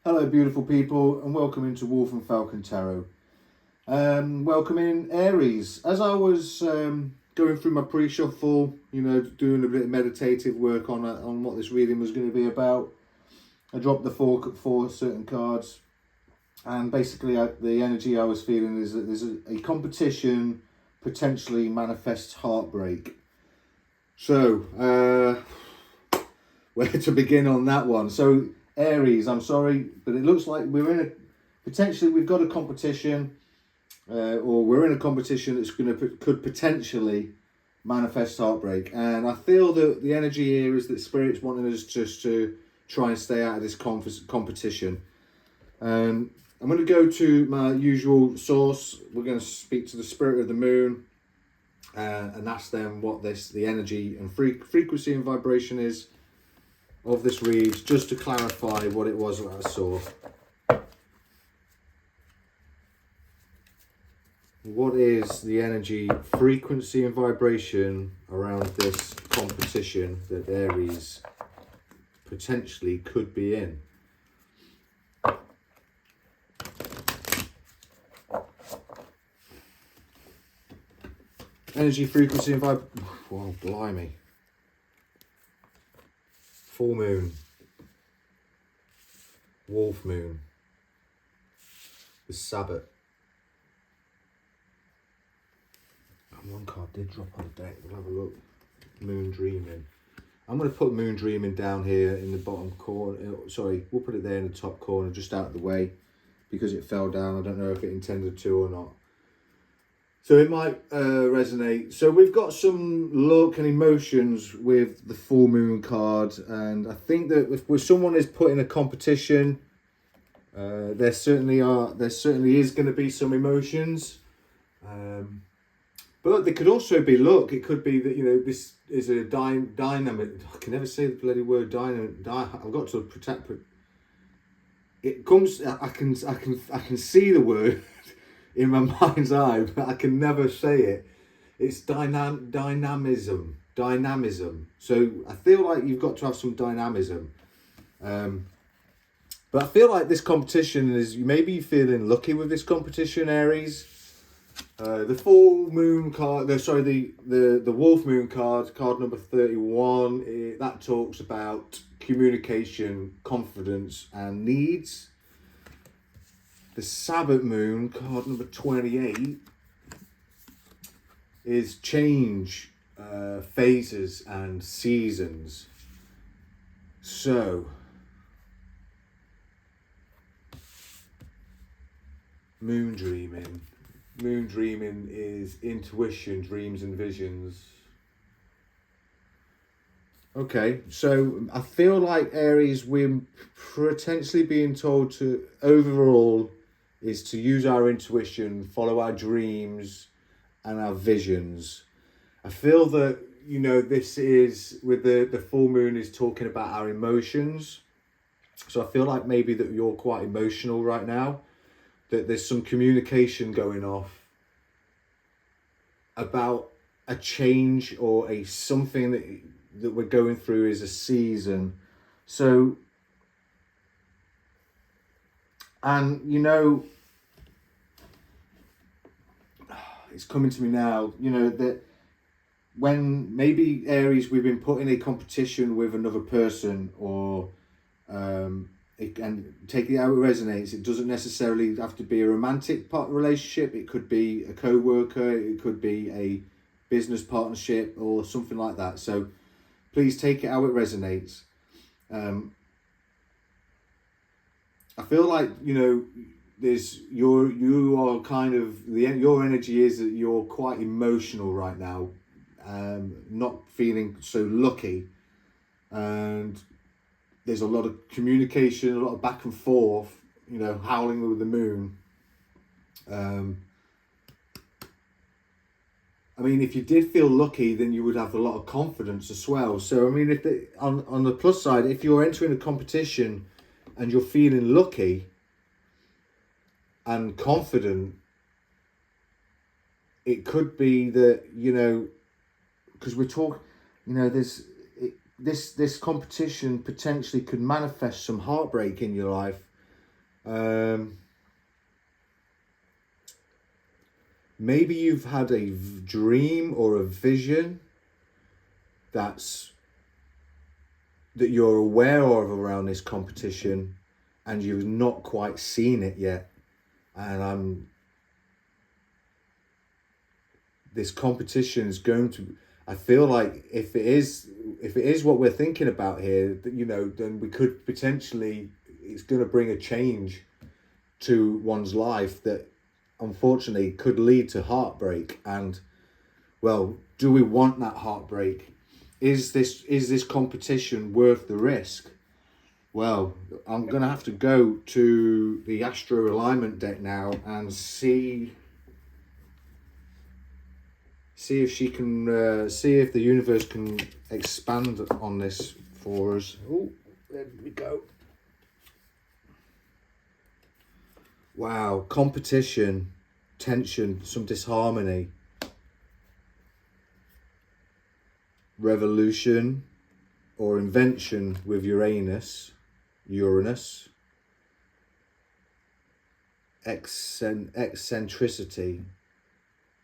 Hello beautiful people, and welcome into Wolf and Falcon Tarot. Welcome in Aries. As I was going through my pre-shuffle, doing a bit of meditative work on what this reading was going to be about, I dropped the four certain cards, and basically the energy I was feeling is that there's a competition potentially manifests heartbreak. So where to begin on that one? So Aries, I'm sorry, but it looks like we've got a competition, or we're in a competition that's could potentially manifest heartbreak. And I feel that the energy here is that Spirit's wanting us just to try and stay out of this competition. I'm going to go to my usual source. We're going to speak to the Spirit of the Moon and ask them what the energy and frequency and vibration is of this read, just to clarify what it was that I saw. What is the energy, frequency and vibration around this competition that Aries potentially could be in? Energy, frequency and vibration. Wow, blimey. Full moon, wolf moon, the Sabbath. And one card did drop on the deck. We'll have a look. Moon dreaming. I'm going to put moon dreaming down here in the bottom corner. Sorry, we'll put it there in the top corner, just out of the way, because it fell down. I don't know if it intended to or not. So it might resonate. So we've got some look and emotions with the full moon card, and I think that if someone is put in a competition, there certainly is going to be some emotions, but there could also be luck. It could be that this is a dynamic. I can never say the bloody word dynamic. I've got to protect. It comes. I can see the word in my mind's eye, but I can never say it. It's dynamism. So I feel like you've got to have some dynamism. But I feel like this competition is, maybe you're feeling lucky with this competition, Aries. The full moon card, the wolf moon card number 31, that talks about communication, confidence and needs. The Sabbath moon, card number 28, is change, phases and seasons. So, moon dreaming. Moon dreaming is intuition, dreams and visions. Okay, so I feel like Aries, we're potentially being told to, overall, is to use our intuition, follow our dreams and our visions. I feel that, this is, with the full moon, is talking about our emotions. So I feel like maybe that you're quite emotional right now, that there's some communication going off about a change or something that we're going through is a season. So, and it's coming to me now, that when maybe Aries, we've been put in a competition with another person, or and take it how it resonates. It doesn't necessarily have to be a romantic relationship. It could be a co-worker, it could be a business partnership or something like that. So please take it how it resonates. I feel like, you are kind of, your energy is that you're quite emotional right now, not feeling so lucky, and there's a lot of communication, a lot of back and forth, howling with the moon. I mean, if you did feel lucky, then you would have a lot of confidence as well. So, I mean, on the plus side, if you're entering a competition and you're feeling lucky and confident, it could be that, because we're talking, this competition potentially could manifest some heartbreak in your life. Maybe you've had a dream or a vision that you're aware of around this competition, and you've not quite seen it yet. And this competition is going to, I feel like if it is what we're thinking about here, you know, then we could potentially, it's going to bring a change to one's life that unfortunately could lead to heartbreak. And well, do we want that heartbreak? Is this competition worth the risk? Well, I'm going to have to go to the Astro Alignment deck now and see if she can, see if the universe can expand on this for us. Oh, there we go. Wow, competition, tension, some disharmony, revolution or invention with Uranus, eccentricity.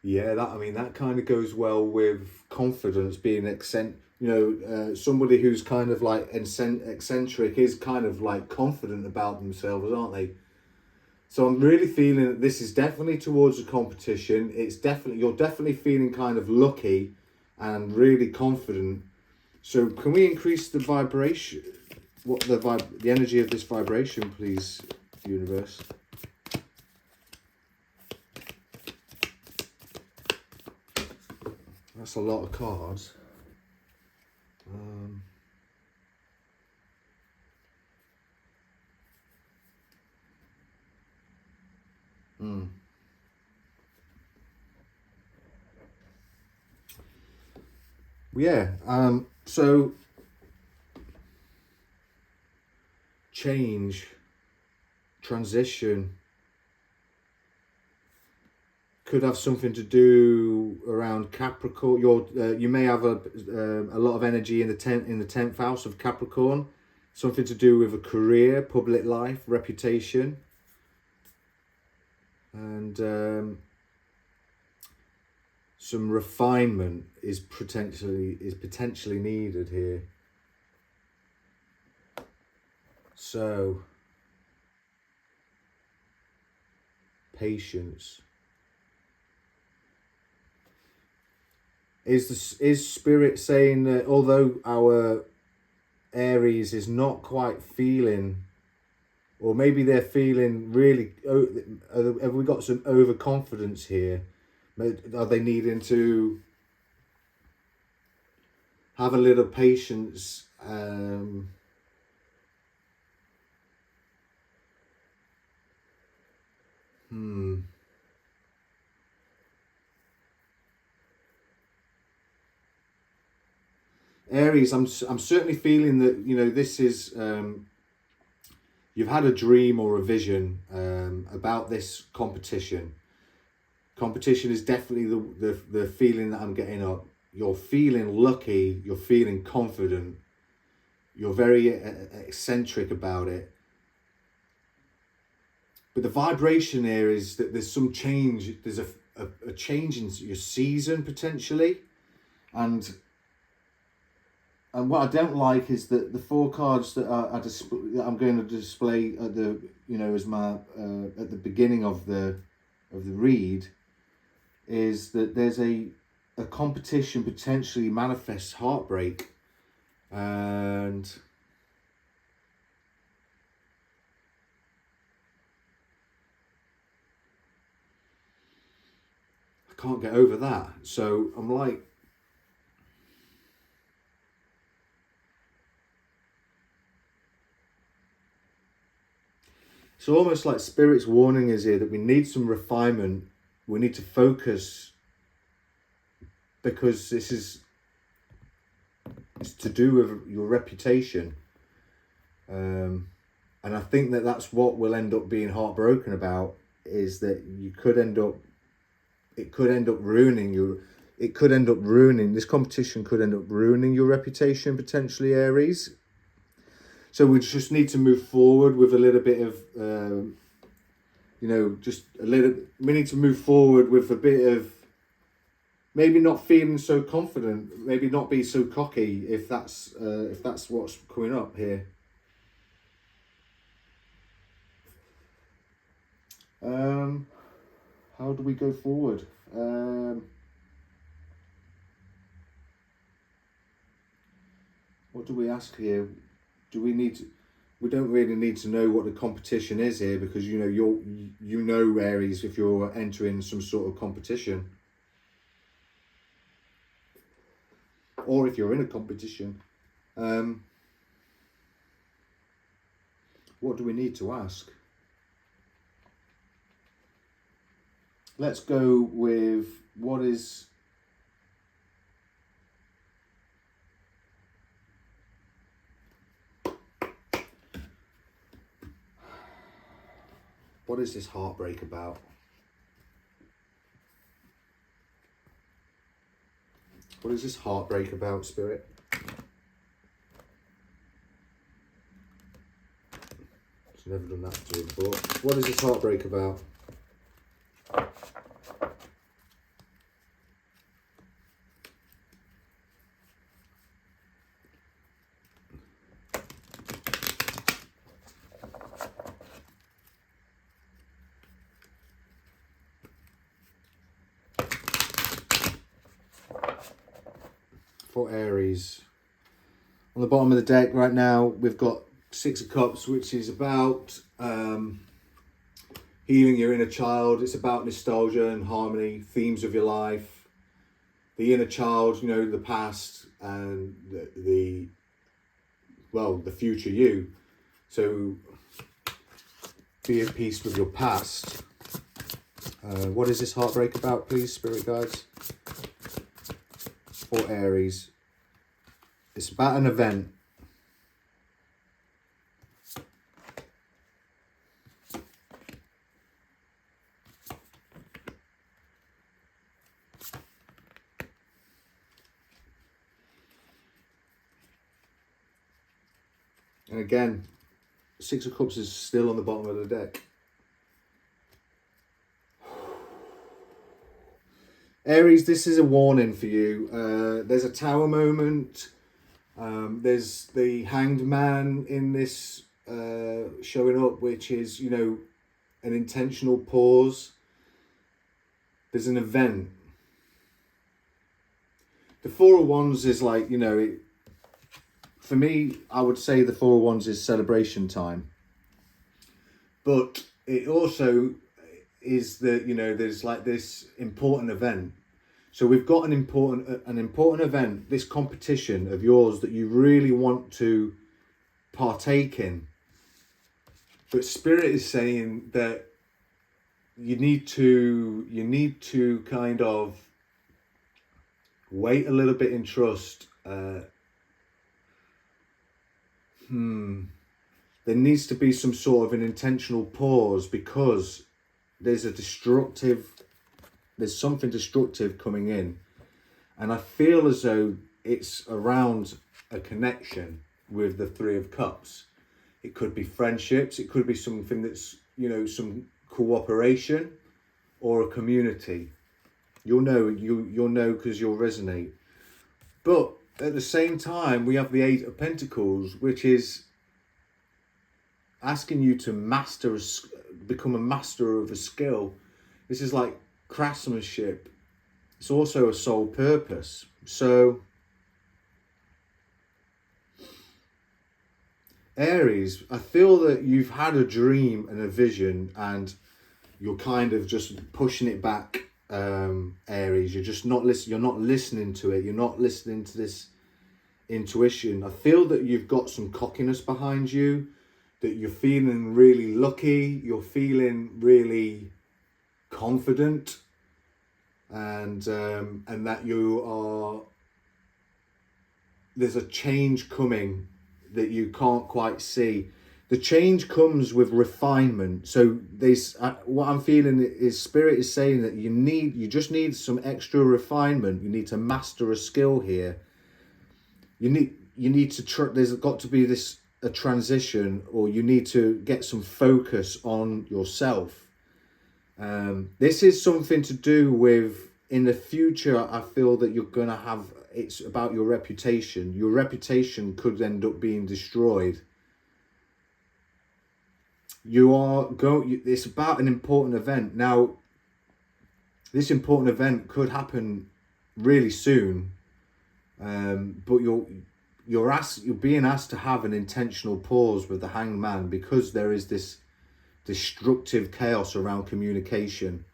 Yeah, that kind of goes well with confidence, being somebody who's kind of like eccentric is kind of like confident about themselves, aren't they? So I'm really feeling that this is definitely towards a competition. You're definitely feeling kind of lucky and really confident. So can we increase the vibration? The energy of this vibration, please, universe? That's a lot of cards. Yeah. So change, transition could have something to do around Capricorn. You may have a lot of energy in the 10th house of Capricorn. Something to do with a career, public life, reputation, and some refinement is potentially needed here. So patience. Is Spirit saying that although our Aries is not quite feeling, or maybe they're feeling really, have we got some overconfidence here? Are they needing to have a little patience? Aries, I'm certainly feeling that, you know, this is, you've had a dream or a vision about this competition. Competition is definitely the feeling that I'm getting up. You're feeling lucky, you're feeling confident, you're very eccentric about it. But the vibration here is that there's some change, there's a change in your season potentially. And what I don't like is that the 4 cards that I'm going to display at the, you know, as my at the beginning of the read, is that there's a competition potentially manifests heartbreak, and I can't get over that. So I'm like, it's almost like Spirit's warning us here that we need some refinement. We need to focus, because it's to do with your reputation. And I think that that's what we'll end up being heartbroken about, is that it could end up ruining this competition could end up ruining your reputation, potentially, Aries. So we just need to move forward with a little bit of you know, just a little, we need to move forward with a bit of, maybe not feeling so confident, maybe not be so cocky, if that's what's coming up here. How do we go forward? What do we ask here? Do we need to? We don't really need to know what the competition is here, because you know Aries, if you're entering some sort of competition, or if you're in a competition. What do we need to ask? Let's go with what is this heartbreak about? What is this heartbreak about, Spirit? I've never done that to you before. What is this heartbreak about? For Aries. On the bottom of the deck right now, we've got Six of Cups, which is about healing your inner child. It's about nostalgia and harmony, themes of your life, the inner child, you know, the past, and the future you. So be at peace with your past. What is this heartbreak about, please, Spirit guides? For Aries. It's about an event. And again, Six of Cups is still on the bottom of the deck. Aries, this is a warning for you. There's a tower moment. There's the Hanged Man in this showing up, which is, you know, an intentional pause. There's an event. The Four of Wands is like, you know, for me, I would say the Four of Wands is celebration time. But it also is that, you know, there's like this important event. So we've got an important event, this competition of yours that you really want to partake in. But Spirit is saying that you need to kind of wait a little bit in trust. There needs to be some sort of an intentional pause, because there's something destructive coming in. And I feel as though it's around a connection with the Three of Cups. It could be friendships, it could be something that's, you know, some cooperation or a community. You'll know because you'll resonate. But at the same time, we have the Eight of Pentacles, which is asking you to become a master of a skill. This is like craftsmanship. It's also a soul purpose. So Aries, I feel that you've had a dream and a vision, and you're kind of just pushing it back. Aries, you're just not listening. You're not listening to it. You're not listening to this intuition. I feel that you've got some cockiness behind you, that you're feeling really lucky. You're feeling really confident, and that there's a change coming that you can't quite see. The change comes with refinement. So what I'm feeling is Spirit is saying that you just need some extra refinement. You need to master a skill here. You need to there's got to be a transition, or you need to get some focus on yourself. This is something to do with, in the future, I feel that you're going to have, it's about your reputation. Your reputation could end up being destroyed. It's about an important event. Now, this important event could happen really soon, but you're being asked to have an intentional pause with the Hanged Man, because there is this destructive chaos around communication,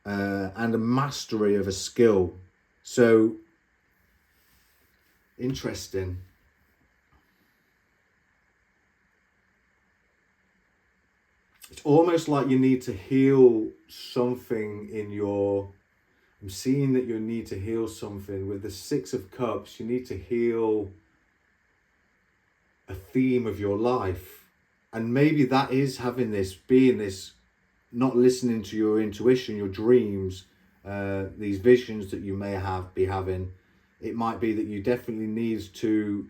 and a mastery of a skill. So interesting. It's almost like you need to heal something in your, I'm seeing that you need to heal something with the Six of Cups. You need to heal a theme of your life, and maybe that is having this, being this, not listening to your intuition, your dreams, these visions that you may be having. It might be that you definitely need to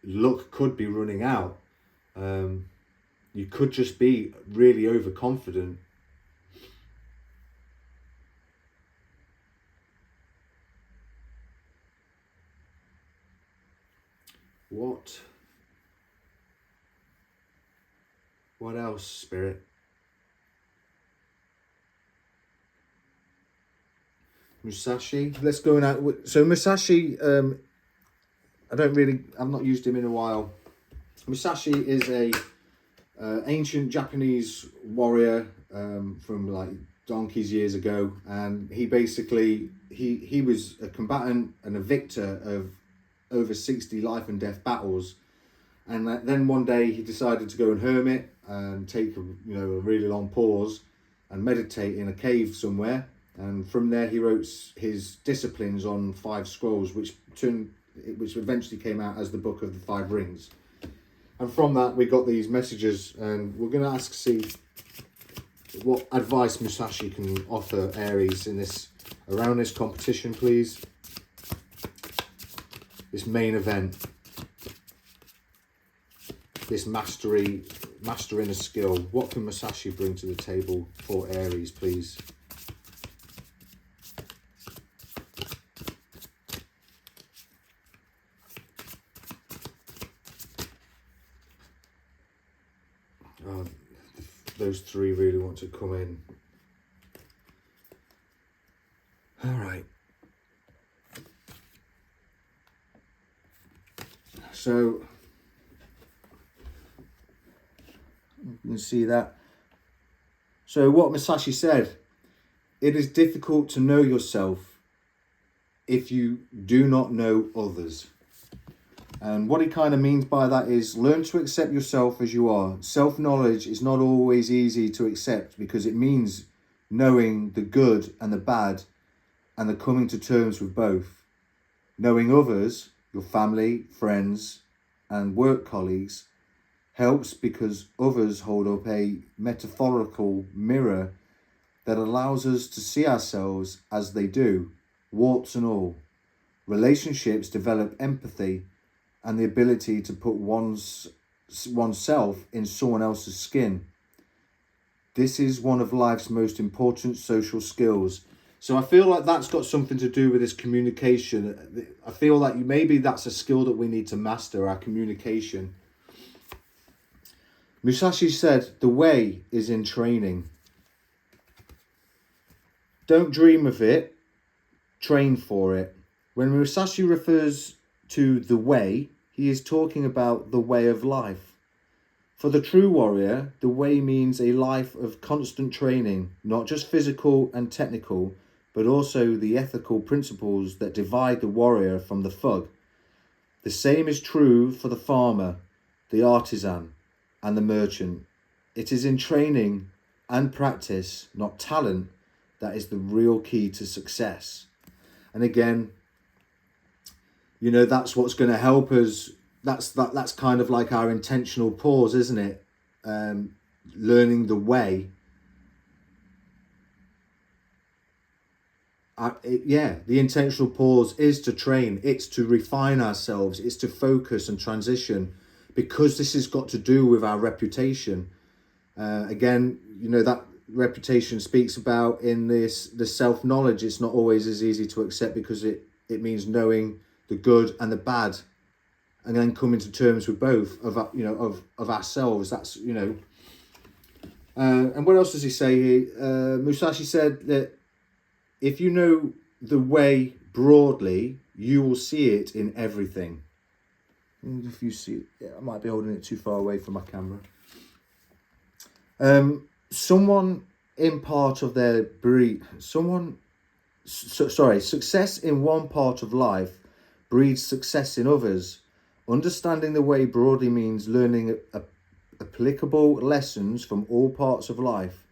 luck could be running out. You could just be really overconfident. What else, Spirit? Musashi. Let's go now. So Musashi, I've not used him in a while. Musashi is a ancient Japanese warrior from like donkeys years ago, and he basically he was a combatant and a victor of over 60 life and death battles, and then one day he decided to go and hermit and take a really long pause and meditate in a cave somewhere, and from there he wrote his disciplines on 5 scrolls, which eventually came out as the Book of the 5 Rings. And from that we got these messages, and we're going to see what advice Musashi can offer Aries around this competition, please. This main event, this mastering a skill. What can Musashi bring to the table for Aries, please? Oh, those 3 really want to come in. All right. So you can see that. So what Musashi said, it is difficult to know yourself if you do not know others. And what he kind of means by that is learn to accept yourself as you are. Self-knowledge is not always easy to accept, because it means knowing the good and the bad, and the coming to terms with both. Knowing others, your family, friends, and work colleagues, helps because others hold up a metaphorical mirror that allows us to see ourselves as they do, warts and all. Relationships develop empathy and the ability to put oneself in someone else's skin. This is one of life's most important social skills. So I feel like that's got something to do with this communication. I feel like maybe that's a skill that we need to master, our communication. Musashi said, the way is in training. Don't dream of it, train for it. When Musashi refers to the way, he is talking about the way of life. For the true warrior, the way means a life of constant training, not just physical and technical, but also the ethical principles that divide the warrior from the thug. The same is true for the farmer, the artisan, and the merchant. It is in training and practice, not talent, that is the real key to success. And again, that's what's going to help us. That's kind of like our intentional pause, isn't it? Learning the way. The intentional pause is to train. It's to refine ourselves. It's to focus and transition. because this has got to do with our reputation. Again, you know, that reputation speaks about in this, the self-knowledge. It's not always as easy to accept, because it means knowing the good and the bad, and then coming to terms with both of, you know, of ourselves. That's, you know. And what else does he say here? Musashi said that if you know the way broadly, you will see it in everything. And if you see it, yeah, I might be holding it too far away from my camera. Someone in part of their breed, success in one part of life breeds success in others. Understanding the way broadly means learning applicable lessons from all parts of life.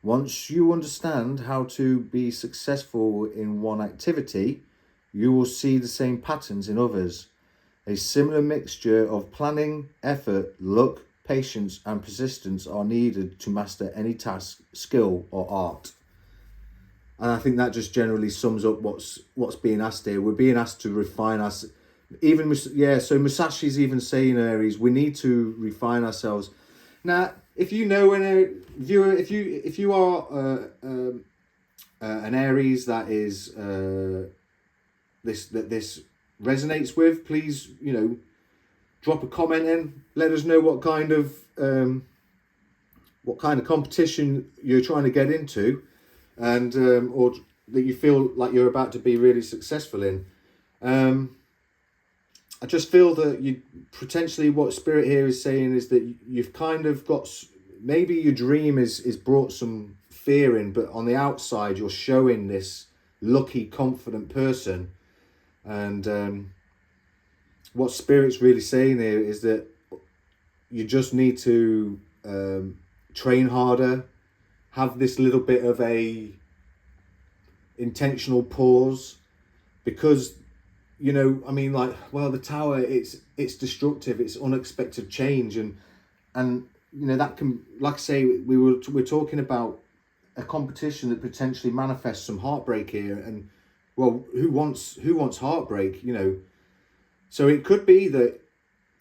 Once you understand how to be successful in one activity, you will see the same patterns in others. A similar mixture of planning, effort, luck, patience and persistence are needed to master any task, skill or art. And I think that just generally sums up what's being asked here. We're being asked to refine us. Even, yeah, so Musashi's even saying, Aries, we need to refine ourselves. Now, if you know, in a viewer, if you are an Aries that is this resonates with, please, you know, drop a comment in. Let us know what kind of competition you're trying to get into, and or that you feel like you're about to be really successful in. I just feel that you potentially, what Spirit here is saying is that you've kind of got, maybe your dream is brought some fear in, but on the outside you're showing this lucky, confident person. And what Spirit's really saying here is that you just need to train harder, have this little bit of a intentional pause, because, you know, I mean, like, well, the Tower, it's destructive, it's unexpected change, and you know, that can, like I say, we're talking about a competition that potentially manifests some heartbreak here, and well, who wants heartbreak, you know? So it could be that,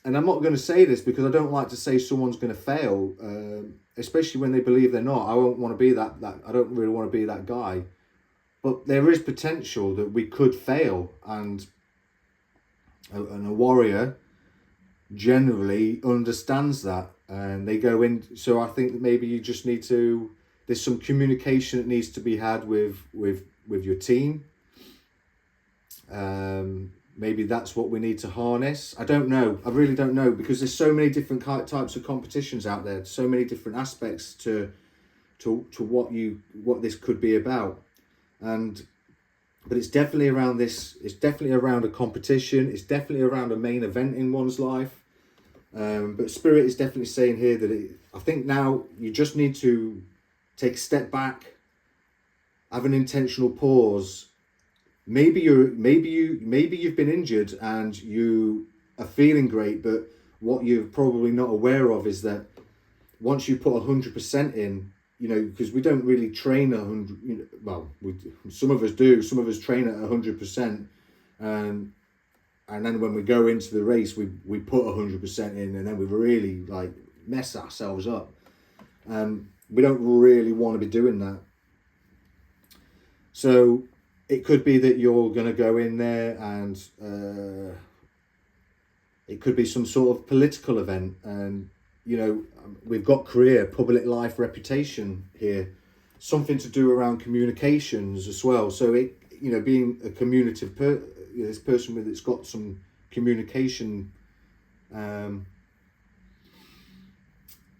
and I'm not going to say this because I don't like to say someone's going to fail, especially when they believe they're not. I won't want to be that I don't really want to be that guy, but there is potential that we could fail, and a warrior generally understands that, and they go in. So I think that maybe you just need to, there's some communication that needs to be had with your team. Maybe that's what we need to harness. I don't know. I really don't know, because there's so many different types of competitions out there, so many different aspects to what this could be about. But it's definitely around this. It's definitely around a competition. It's definitely around a main event in one's life. But Spirit is definitely saying here that I think now you just need to take a step back, have an intentional pause. Maybe you've been injured and you are feeling great, but what you're probably not aware of is that once you put 100% in, you know, because we don't really train 100. You know, well, some of us do. Some of us train at 100%, and then when we go into the race, we put 100% in, and then we really like mess ourselves up. We don't really want to be doing that. So it could be that you're going to go in there, and it could be some sort of political event, and you know, we've got career, public life, reputation here, something to do around communications as well. So it, you know, being a communicative this person with, it's got some communication.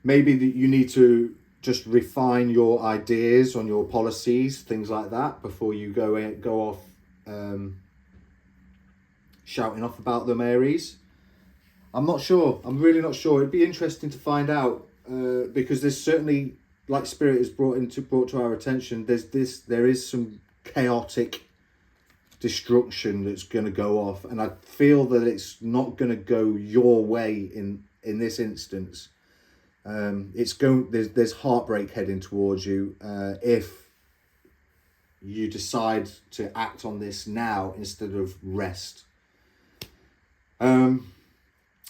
Maybe that you need to just refine your ideas on your policies, things like that, before you go off shouting off about them, Aries. I'm not sure. I'm really not sure. It'd be interesting to find out, because there's certainly, like Spirit has brought to our attention, there is some chaotic destruction that's going to go off, and I feel that it's not going to go your way in this instance. There's heartbreak heading towards you if you decide to act on this now instead of rest.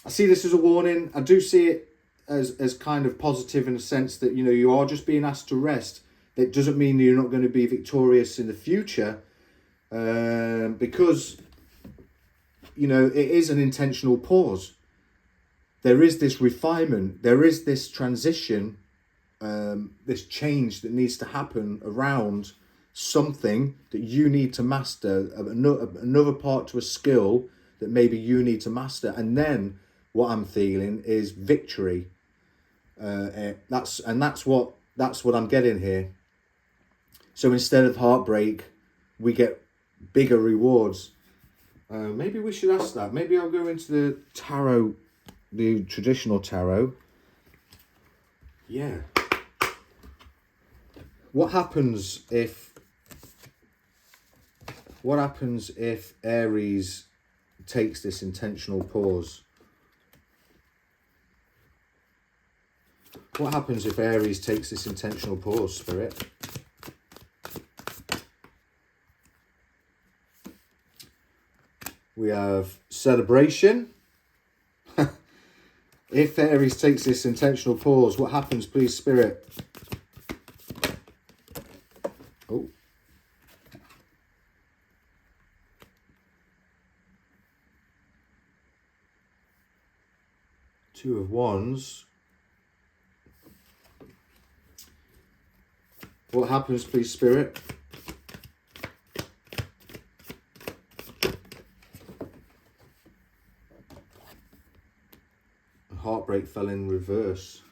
I see this as a warning. I do see it as kind of positive in the sense that, you know, you are just being asked to rest. That doesn't mean you're not going to be victorious in the future, because, you know, it is an intentional pause. There is this refinement, there is this transition, this change that needs to happen around something that you need to master, another part to a skill that maybe you need to master. And then what I'm feeling is victory. That's what I'm getting here. So instead of heartbreak, we get bigger rewards. Maybe we should ask that. Maybe I'll go into the tarot, the traditional tarot. Yeah. What happens if Aries takes this intentional pause? What happens if Aries takes this intentional pause, Spirit? We have celebration. If Aries takes this intentional pause, what happens, please, Spirit? Oh. Two of Wands. What happens, please, Spirit? Heartbreak fell in reverse.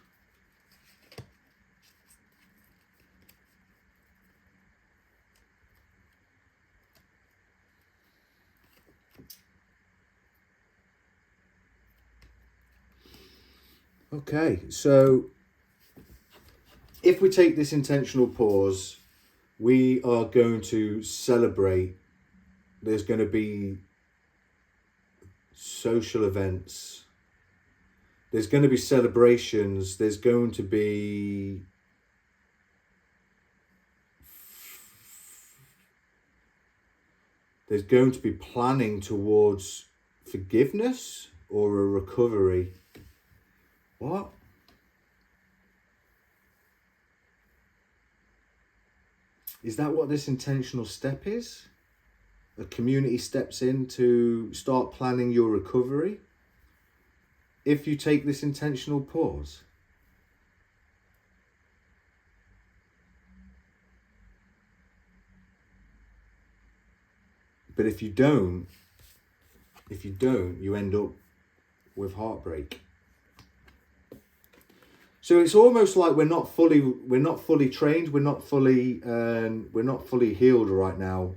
Okay, so if we take this intentional pause, we are going to celebrate. There's going to be social events. There's going to be celebrations. There's going to be planning towards forgiveness or a recovery. What? Is that what this intentional step is? A community steps in to start planning your recovery if you take this intentional pause. But if you don't, you end up with heartbreak. So it's almost like we're not fully trained, we're not fully healed right now,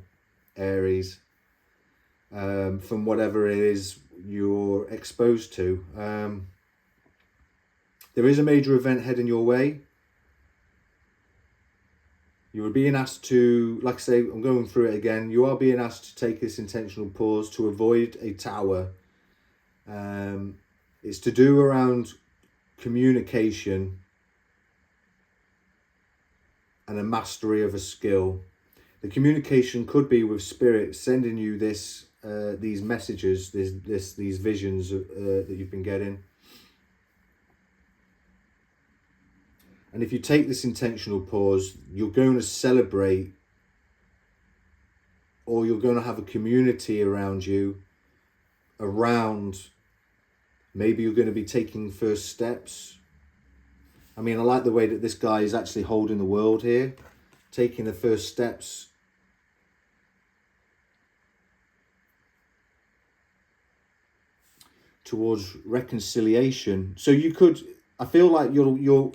Aries, from whatever it is you're exposed to. There is a major event heading your way. You are being asked to, like I say, I'm going through it again. You are being asked to take this intentional pause to avoid a tower. It's to do around communication and a mastery of a skill. The communication could be with spirit sending you this, these messages, these visions that you've been getting. And if you take this intentional pause, you're going to celebrate, or you're going to have a community around you, maybe you're going to be taking first steps. I mean, I like the way that this guy is actually holding the world here, taking the first steps. Towards reconciliation. So you could, I feel like you'll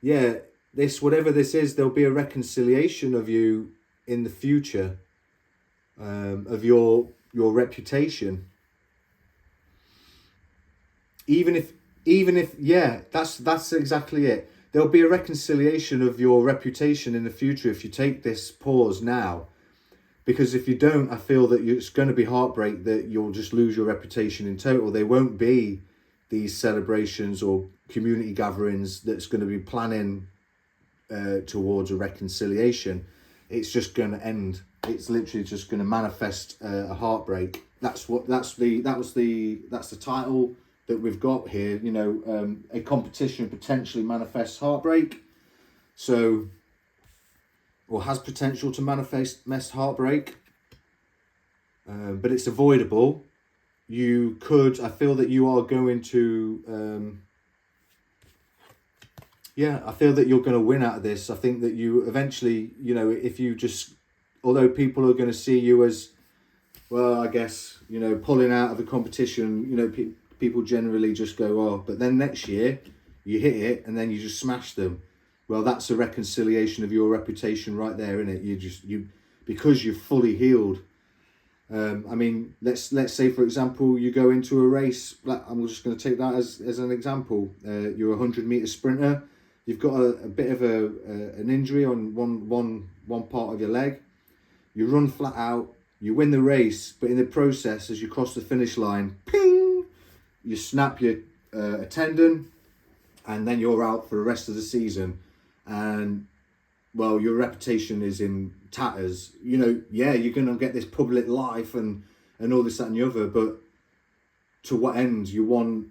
yeah, this, whatever this is, there'll be a reconciliation of you in the future, of your reputation. Even if, yeah, that's exactly it. There'll be a reconciliation of your reputation in the future if you take this pause now. Because if you don't, I feel that it's going to be heartbreak, that you'll just lose your reputation in total. There won't be these celebrations or community gatherings that's going to be planning towards a reconciliation. It's just going to end. It's literally just going to manifest a heartbreak. That's the title that we've got here. You know, a competition potentially manifests heartbreak. So, or has potential to manifest heartbreak. But it's avoidable. You could, I feel that you are going to, I feel that you're going to win out of this. I think that you eventually, you know, if you just, although people are going to see you as, well, I guess, you know, pulling out of the competition, you know, people generally just go, oh, but then next year you hit it and then you just smash them. Well, that's a reconciliation of your reputation right there, isn't it? Because you're fully healed. I mean, let's say, for example, you go into a race. I'm just going to take that as an example. You're a 100-meter sprinter. You've got a bit of an injury on one part of your leg. You run flat out. You win the race, but in the process, as you cross the finish line, ping, you snap your a tendon, and then you're out for the rest of the season. And well, your reputation is in tatters. You know, yeah, you're going to get this public life and all this, that and the other, but to what end? You won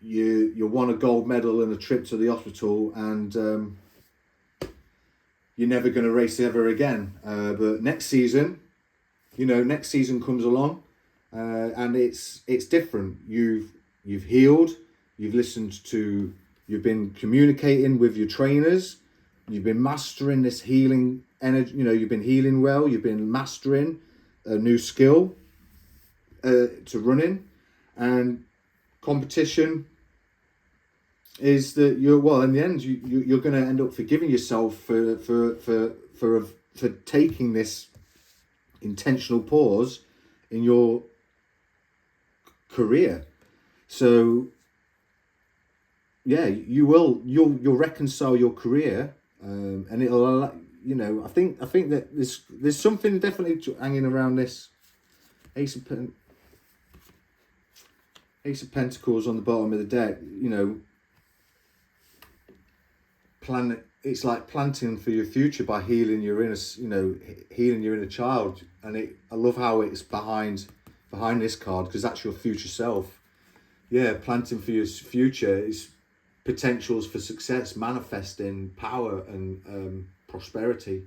a gold medal and a trip to the hospital, and you're never going to race ever again. But next season, you know, next season comes along, and it's different. You've healed, you've you've been communicating with your trainers. You've been mastering this healing energy, you know, you've been healing well, you've been mastering a new skill to running, and competition is that in the end, you're going to end up forgiving yourself for taking this intentional pause in your career. So, yeah, you'll reconcile your career. And it'll allow, you know, I think that there's something definitely hanging around this Ace of Pentacles on the bottom of the deck. You know, it's like planting for your future by healing your inner child. And I love how it's behind this card, because that's your future self. Yeah, planting for your future is potentials for success, manifesting power and prosperity.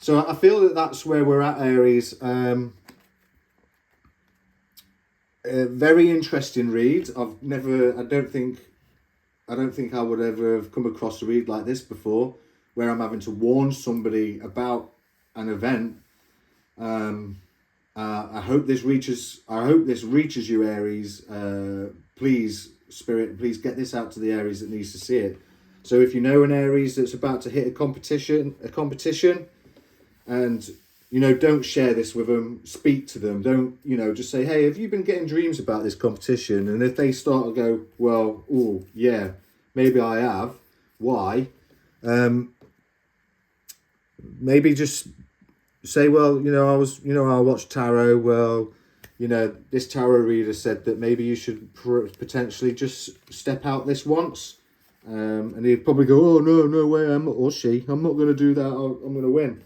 So I feel that that's where we're at, Aries. A very interesting read. I don't think I would ever have come across a read like this before, where I'm having to warn somebody about an event. I hope this reaches you, Aries. Please, Spirit, please get this out to the Aries that needs to see it. So if you know an Aries that's about to hit a competition, and, you know, don't share this with them, speak to them. Don't, you know, just say, hey, have you been getting dreams about this competition? And if they start to go, well, oh, yeah, maybe I have. Why? Maybe just say, well, I watched tarot. Well, you know, this tarot reader said that maybe you should potentially just step out this once. And he'd probably go, oh, no way, I'm not going to do that. I'm going to win.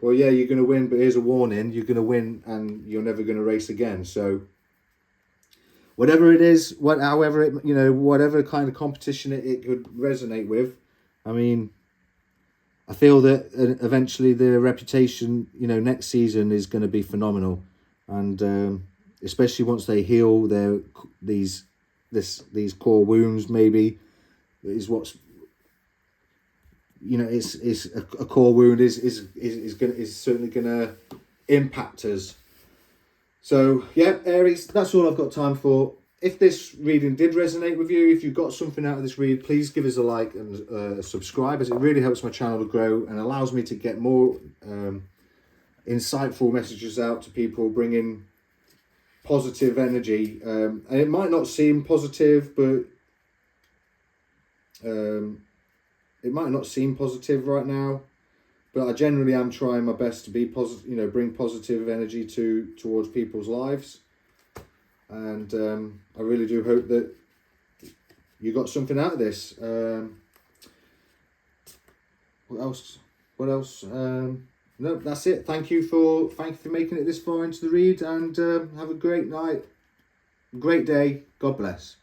Well, yeah, you're going to win, but here's a warning. You're going to win and you're never going to race again. So whatever it is, whatever kind of competition it could resonate with, I mean, I feel that eventually the reputation, you know, next season is going to be phenomenal. And especially once they heal these core wounds, maybe is what's, you know, it's a core wound is certainly gonna impact us. So yeah, Aries, that's all I've got time for. If this reading did resonate with you, if you got something out of this read, please give us a like and subscribe, as it really helps my channel to grow and allows me to get more insightful messages out to people, bringing positive energy. And it might not seem positive, but it might not seem positive right now, but I generally am trying my best to be positive, you know, bring positive energy towards people's lives. And I really do hope that you got something out of this. What else? No, that's it. Thank you for making it this far into the read, and have a great night. Great day. God bless.